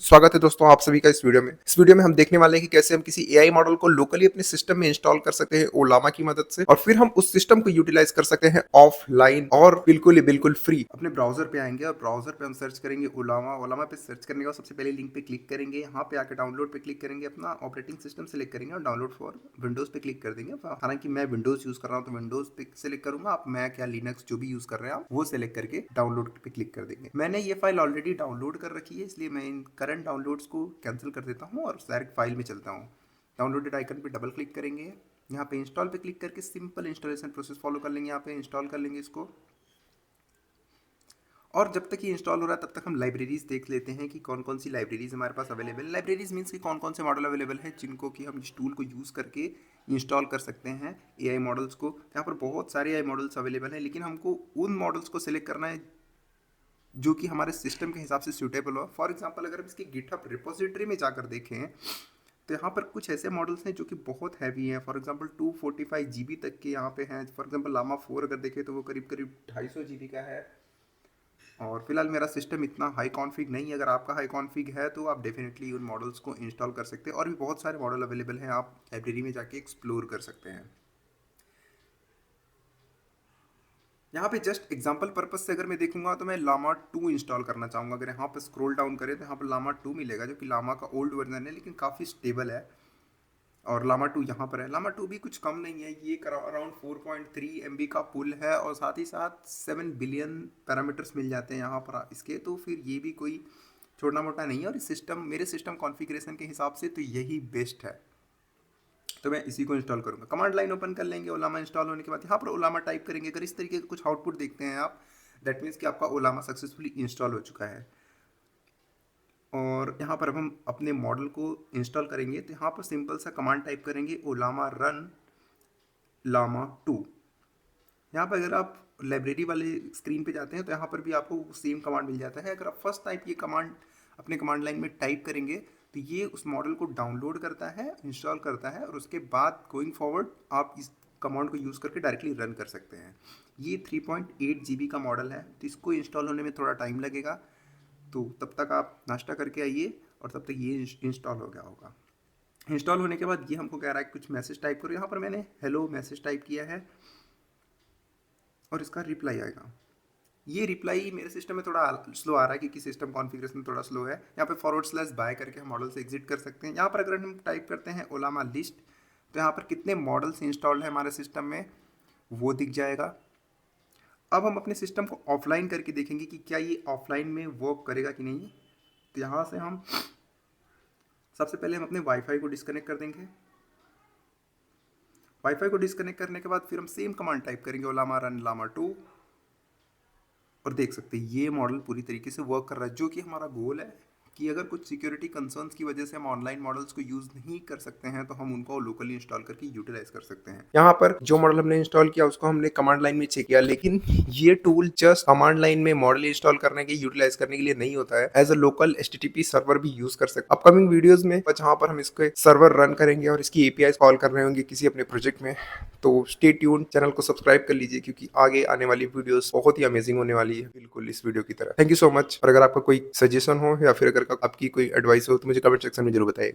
स्वागत है दोस्तों आप सभी का इस वीडियो में हम देखने वाले हैं कि कैसे हम किसी एआई मॉडल को लोकली अपने सिस्टम में इंस्टॉल कर सकते हैं ओलामा की मदद से और फिर हम उस सिस्टम को यूटिलाइज कर सकते हैं ऑफलाइन और बिल्कुल ही बिल्कुल फ्री। अपने ब्राउजर पे आएंगे और ब्राउजर पे हम सर्च करेंगे ओलामा। ओलामा पे सर्च करने के बाद सबसे पहले लिंक पे क्लिक करेंगे, यहाँ पे आके डाउनलोड पे क्लिक करेंगे, अपना ऑपरेटिंग सिस्टम सेलेक्ट करेंगे और डाउनलोड फॉर विंडोज पे क्लिक कर देंगे। हालांकि मैं विंडोज यूज कर रहा हूँ तो विंडोज पे सेलेक्ट करूंगा, आप मैं क्या लिनक्स जो भी यूज कर रहे हैं आप वो सेलेक्ट करके डाउनलोड पे क्लिक कर देंगे। मैंने ये फाइल ऑलरेडी डाउनलोड कर रखी है, इसलिए मैं इन करंट डाउनलोड्स को कैंसिल कर देता हूँ और डायरेक्ट फाइल में चलता हूँ। डाउनलोडेड आइकन पे डबल क्लिक करेंगे, यहाँ पे इंस्टॉल पे क्लिक करके सिंपल इंस्टॉलेशन प्रोसेस फॉलो कर लेंगे। यहाँ पे इंस्टॉल कर लेंगे इसको और जब तक ये इंस्टॉल हो रहा है तब तक हम लाइब्रेरीज देख लेते हैं कि कौन कौन सी लाइब्रेरीज हमारे पास अवेलेबल। लाइब्रेरीज मीन्स कि कौन कौन से मॉडल अवेलेबल है जिनको कि हम इस टूल को यूज़ करके इंस्टॉल कर सकते हैं एआई मॉडल्स को। यहाँ पर बहुत सारे एआई मॉडल्स अवेलेबल हैं, लेकिन हमको उन मॉडल्स को सिलेक्ट करना है जो कि हमारे सिस्टम के हिसाब से सूटेबल हो। फॉर एग्जांपल अगर हम इसकी गिटहब रिपोजिटरी में जाकर देखें तो यहाँ पर कुछ ऐसे मॉडल्स हैं जो कि बहुत हैवी हैं। फॉर एग्जांपल 245 GB तक के यहाँ पे हैं। फॉर एग्जांपल लामा 4 अगर देखें तो वो करीब करीब 250 GB का है। और फिलहाल मेरा सिस्टम इतना हाई कॉन्फ़िग नहीं है। अगर आपका हाई कॉन्फ़िग है तो आप डेफिनेटली उन मॉडल्स को इंस्टॉल कर सकते हैं और भी बहुत सारे मॉडल अवेलेबल हैं, आप लाइब्रेरी में जाके एक्सप्लोर कर सकते हैं। यहाँ पे जस्ट एग्जांपल पर्पस से अगर मैं देखूंगा तो मैं लामा 2 इंस्टॉल करना चाहूँगा। अगर यहाँ पे स्क्रॉल डाउन करें तो यहाँ पर लामा 2 मिलेगा, जो कि लामा का ओल्ड वर्जन है लेकिन काफ़ी स्टेबल है। और लामा 2 यहाँ पर है। लामा 2 भी कुछ कम नहीं है, ये अराउंड 4.3 MB का पुल है और साथ ही साथ 7 बिलियन पैरामीटर्स मिल जाते हैं यहाँ पर इसके। तो फिर ये भी कोई छोटा मोटा नहीं है और इस सिस्टम मेरे सिस्टम कॉन्फ़िगरेशन के हिसाब से तो यही बेस्ट है, तो मैं इसी को इंस्टॉल करूँगा। कमांड लाइन ओपन कर लेंगे। ओलामा इंस्टॉल होने के बाद यहाँ पर ओलामा टाइप करेंगे। अगर इस तरीके का कुछ आउटपुट देखते हैं आप, दैट मीन्स कि आपका ओलामा सक्सेसफुली इंस्टॉल हो चुका है। और यहाँ पर अब हम अपने मॉडल को इंस्टॉल करेंगे तो यहाँ पर सिंपल सा कमांड टाइप करेंगे ओलामा रन लामा 2। यहाँ पर अगर आप लाइब्रेरी वाले स्क्रीन पे जाते हैं तो यहाँ पर भी आपको सेम कमांड मिल जाता है। अगर आप फर्स्ट टाइप ये कमांड अपने कमांड लाइन में टाइप करेंगे तो ये उस मॉडल को डाउनलोड करता है, इंस्टॉल करता है और उसके बाद गोइंग फॉरवर्ड आप इस कमांड को यूज़ करके डायरेक्टली रन कर सकते हैं। ये 3.8 GB का मॉडल है तो इसको इंस्टॉल होने में थोड़ा टाइम लगेगा, तो तब तक आप नाश्ता करके आइए और तब तक ये इंस्टॉल हो गया होगा। इंस्टॉल होने के बाद ये हमको कह रहा है कुछ मैसेज टाइप करो। यहाँ पर मैंने हेलो मैसेज टाइप किया है और इसका रिप्लाई आएगा। ये रिप्लाई मेरे सिस्टम में थोड़ा स्लो आ रहा है क्योंकि सिस्टम कॉन्फ़िगरेशन थोड़ा स्लो है। यहाँ पे /बाय करके हम मॉडल से एग्जिट कर सकते हैं। यहाँ पर अगर हम टाइप करते हैं ओलामा लिस्ट तो यहाँ पर कितने मॉडल्स इंस्टॉल्ड है हमारे सिस्टम में वो दिख जाएगा। अब हम अपने सिस्टम को ऑफलाइन करके देखेंगे कि क्या ये ऑफलाइन में वर्क करेगा कि नहीं। तो यहाँ से हम सबसे पहले हम अपने वाईफाई को डिस्कनेक्ट कर देंगे। वाईफाई को डिस्कनेक्ट करने के बाद फिर हम सेम कमांड टाइप करेंगे ओलामा रन लामा 2 और देख सकते हैं ये मॉडल पूरी तरीके से वर्क कर रहा है। जो कि हमारा गोल है कि अगर कुछ सिक्योरिटी कंसर्न्स की वजह से हम ऑनलाइन मॉडल्स को यूज़ नहीं कर सकते हैं तो हम उनको लोकली इंस्टॉल करके यूटिलाइज कर सकते हैं। यहाँ पर जो मॉडल हमने इंस्टॉल किया उसको हमने कमांड लाइन में चेक किया, लेकिन ये टूल जस्ट कमांड लाइन में मॉडल इंस्टॉल करने के यूटिलाइज करने के लिए नहीं होता है, as a local HTTP server भी यूज कर सकते। अपकमिंग वीडियोज में जहाँ पर हम इसके सर्वर रन करेंगे और इसकी API कॉल कर रहे होंगे किसी अपने प्रोजेक्ट में, तो स्टे ट्यून, चैनल को सब्सक्राइब कर लीजिए क्योंकि आगे आने वाली वीडियोस बहुत ही अमेजिंग होने वाली है, बिल्कुल इस वीडियो की तरह। Thank you so much. और अगर आपका कोई सजेशन हो या फिर अगर आपकी कोई एडवाइस हो तो मुझे कमेंट सेक्शन में जरूर बताइएगा।